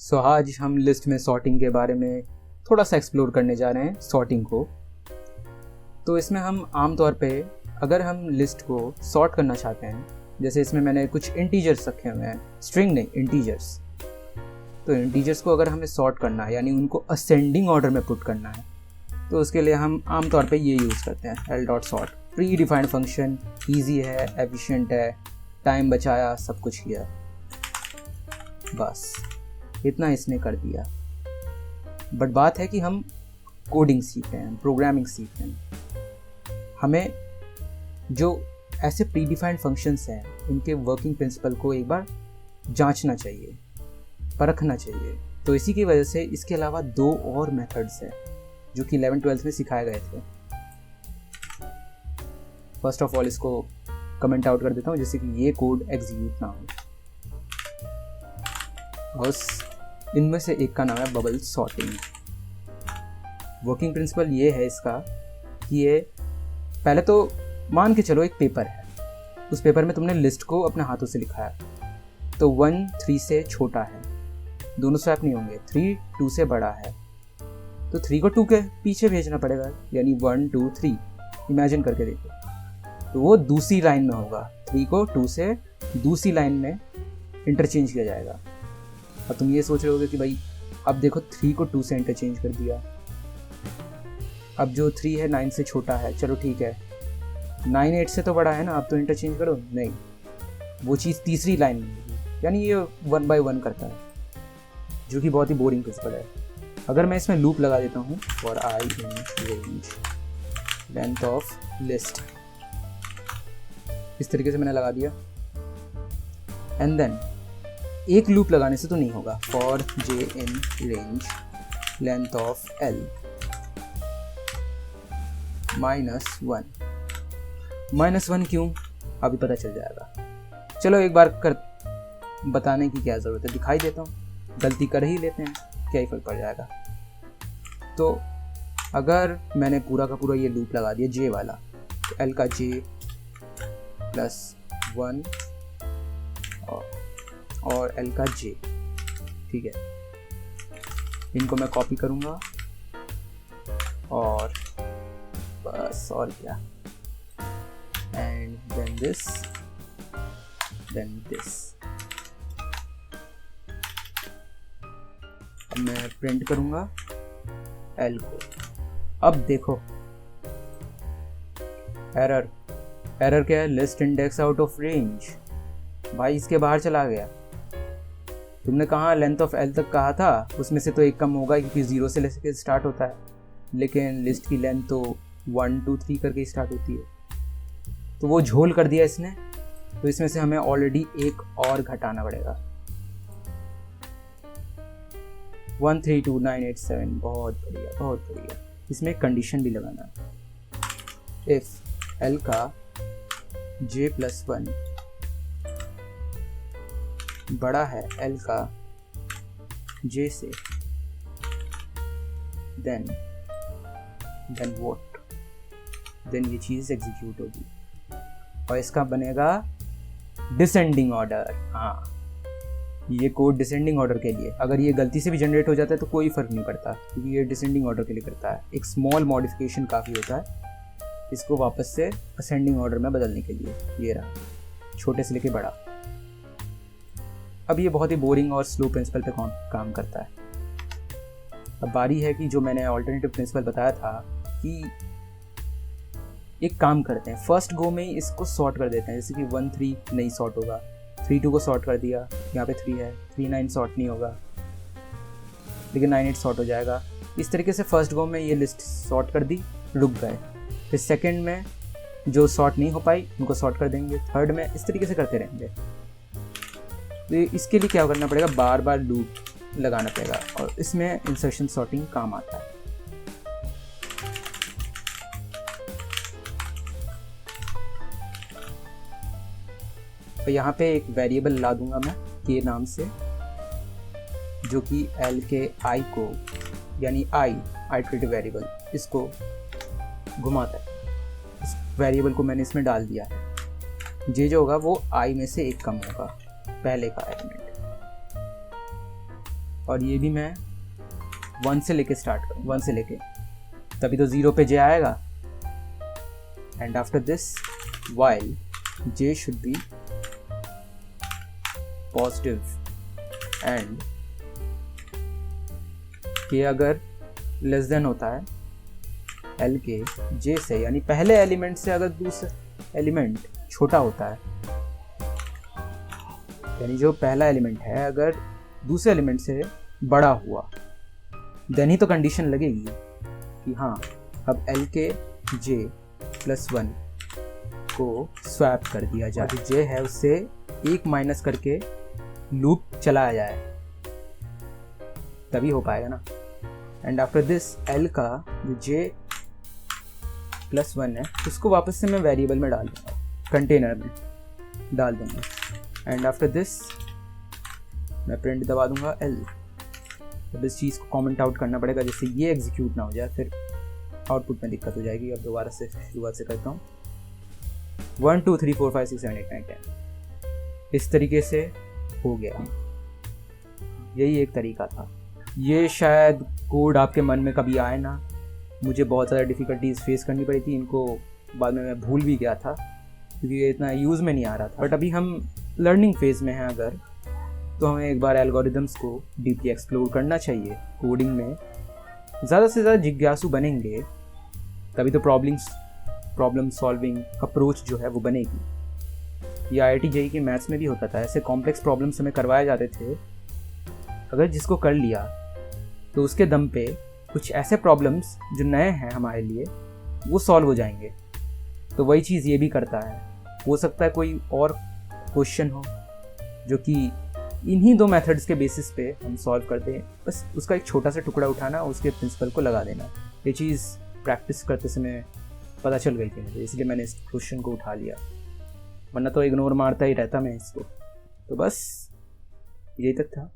सो आज हम लिस्ट में सॉर्टिंग के बारे में थोड़ा सा एक्सप्लोर करने जा रहे हैं सॉर्टिंग को। तो इसमें हम आमतौर पे अगर हम लिस्ट को सॉर्ट करना चाहते हैं, जैसे इसमें मैंने कुछ इंटीजर्स रखे हुए हैं, स्ट्रिंग नहीं इंटीजर्स। तो इंटीजर्स को अगर हमें सॉर्ट करना है यानी उनको असेंडिंग ऑर्डर में पुट करना है, तो उसके लिए हम आमतौर पे ये यूज़ करते हैं l.sort। Pre defined function, easy है, एफिशिएंट है, टाइम बचाया, सब कुछ किया, बस इतना इसने कर दिया। बट बात है कि हम कोडिंग सीख रहे हैं, प्रोग्रामिंग सीख रहे हैं। हमें जो ऐसे प्री डिफाइंड फंक्शंस हैं उनके वर्किंग प्रिंसिपल को एक बार जांचना चाहिए, परखना चाहिए। तो इसी की वजह से इसके अलावा दो और मेथड्स हैं जो कि 11th-12th में सिखाए गए थे। फर्स्ट ऑफ ऑल इसको कमेंट आउट कर देता हूँ जिससे कि ये कोड एग्जीक्यूट ना हो। बस इनमें से एक का नाम है बबल सॉर्टिंग। वर्किंग प्रिंसिपल ये है इसका कि ये पहले तो मान के चलो एक पेपर है, उस पेपर में तुमने लिस्ट को अपने हाथों से लिखा है, तो 1 3 से छोटा है, दोनों स्वैप नहीं होंगे, 3 2 से बड़ा है, तो 3 को 2 के पीछे भेजना पड़ेगा, यानी 1 2 3। इमेजिन करके देखो, तो वो दूसरी लाइन में होगा, 3 को 2 से दूसरी लाइन में इंटरचेंज किया जाएगा। अब तुम ये सोच रहे होगे कि भाई अब देखो 3 को 2 से इंटरचेंज कर दिया, अब जो 3 है 9 से छोटा है, चलो ठीक है, 9 8 से तो बड़ा है ना, अब तो इंटरचेंज करो, नहीं, वो चीज़ तीसरी लाइन में होगी, यानी ये 1 by 1 करता है, जो कि बहुत ही बोरिंग प्रिंसिपल है। अगर मैं इसमें लूप लगा देता हूँ for I in range length of list, इस तरीके से मैंने लगा दिया, एंड देन एक लूप लगाने से तो नहीं होगा, for J in range length of L -1 क्यों, अभी पता चल जाएगा। चलो एक बार कर बताने की क्या ज़रूरत है, दिखाई देता हूँ, गलती कर ही लेते हैं, क्या ही फर्क पड़ जाएगा। तो अगर मैंने पूरा का पूरा ये लूप लगा दिया जे वाला, तो एल का जे +1 और एल का जे, ठीक है, इनको मैं कॉपी करूँगा और बस, और क्या, and then this, then this. अब मैं प्रिंट करूँगा एल को। अब देखो एरर क्या है, list index out of range, भाई इसके बाहर चला गया। तुमने कहाँ लेंथ ऑफ एल तक कहा था, उसमें से तो एक कम होगा क्योंकि 0 से लेकर स्टार्ट होता है, लेकिन लिस्ट की लेंथ तो 1 2 3 करके स्टार्ट होती है, तो वो झोल कर दिया इसने। तो इसमें से हमें ऑलरेडी एक और घटाना पड़ेगा, 1 3 2 9 8 7। बहुत बढ़िया, बहुत बढ़िया। इसमें एक कंडीशन भी लगाना है, इफ एल का j+1 बड़ा है एल का j से, देन व्हाट, देन ये चीज़ एग्जीक्यूट होगी और इसका बनेगा डिसेंडिंग ऑर्डर। हाँ, ये कोड डिसेंडिंग ऑर्डर के लिए, अगर ये गलती से भी जनरेट हो जाता है तो कोई फ़र्क नहीं पड़ता क्योंकि ये डिसेंडिंग ऑर्डर के लिए करता है। एक स्मॉल मॉडिफिकेशन काफ़ी होता है इसको वापस से असेंडिंग ऑर्डर में बदलने के लिए। ये रहा, छोटे से लेके बड़ा। अब ये बहुत ही बोरिंग और स्लो प्रिंसिपल पे काम करता है। अब बारी है कि जो मैंने ऑल्टरनेटिव प्रिंसिपल बताया था कि एक काम करते हैं, फर्स्ट गो में ही इसको सॉर्ट कर देते हैं। जैसे कि 1 3 नहीं सॉर्ट होगा, 3 2 को सॉर्ट कर दिया, यहाँ पे 3 है, 3 9 सॉर्ट नहीं होगा, लेकिन 9 8 सॉर्ट हो जाएगा। इस तरीके से फर्स्ट गो में ये लिस्ट सॉर्ट कर दी, रुक गए। फिर सेकंड में जो सॉर्ट नहीं हो पाई उनको सॉर्ट कर देंगे, थर्ड में इस तरीके से करते रहेंगे। तो इसके लिए क्या करना पड़ेगा, बार बार लूप लगाना पड़ेगा और इसमें इंसर्शन सॉर्टिंग काम आता है। तो यहाँ पे एक वेरिएबल ला दूंगा मैं के नाम से, जो कि एल के आई को, यानी आई आइटरेटिव वेरिएबल, इसको घुमाता है। इस वेरिएबल को मैंने इसमें डाल दिया है, जे जो होगा वो आई में से एक कम होगा, पहले का एलिमेंट। और ये भी मैं 1 से लेके स्टार्ट करूँ, 1 से लेके, तभी तो 0 पे j आएगा। And after this while j should be positive and k अगर लेस देन होता है l के j से, यानी पहले एलिमेंट से अगर दूसरा एलिमेंट छोटा होता है, यानी जो पहला एलिमेंट है अगर दूसरे एलिमेंट से बड़ा हुआ, देन ही तो कंडीशन लगेगी कि हाँ अब l के j प्लस 1 को स्वैप कर दिया जाए, जो j है उससे 1 माइनस करके लूप चलाया जाए, तभी हो पाएगा ना। एंड आफ्टर दिस l का जो j प्लस 1 है उसको वापस से मैं वेरिएबल में डाल दूँगा, कंटेनर में डाल दूँगा। एंड आफ्टर दिस मैं प्रिंट दबा दूँगा l। अब इस चीज़ को कमेंट आउट करना पड़ेगा जिससे ये एग्जीक्यूट ना हो जाए, फिर आउटपुट में दिक्कत हो जाएगी। अब दोबारा से शुरुआत से करता हूँ, 1 2 3 4 5 6 7 8 9 10, इस तरीके से हो गया। यही एक तरीका था। ये शायद कोड आपके मन में कभी आए ना, मुझे बहुत ज़्यादा डिफ़िकल्टीज फेस करनी पड़ी थी, इनको बाद में मैं भूल भी गया था क्योंकि ये इतना यूज़ में नहीं आ रहा था। बट अभी हम लर्निंग फेज़ में हैं अगर, तो हमें एक बार एल्गोरिदम्स को डीपली एक्सप्लोर करना चाहिए। कोडिंग में ज़्यादा से ज़्यादा जिज्ञासु बनेंगे तभी तो प्रॉब्लम सॉल्विंग अप्रोच जो है वो बनेगी। ये IIT JEE के मैथ्स में भी होता था, ऐसे कॉम्प्लेक्स प्रॉब्लम्स हमें करवाए जाते थे, अगर जिसको कर लिया तो उसके दम पे कुछ ऐसे प्रॉब्लम्स जो नए हैं हमारे लिए वो सॉल्व हो जाएंगे। तो वही चीज़ ये भी करता है। हो सकता है कोई और क्वेश्चन हो जो कि इन्हीं 2 मेथड्स के बेसिस पे हम सॉल्व करते हैं, बस उसका एक छोटा सा टुकड़ा उठाना, उसके प्रिंसिपल को लगा देना। ये चीज़ प्रैक्टिस करते समय पता चल गई थी मुझे, इसलिए मैंने इस क्वेश्चन को उठा लिया, वरना तो इग्नोर मारता ही रहता मैं इसको। तो बस यही तक था।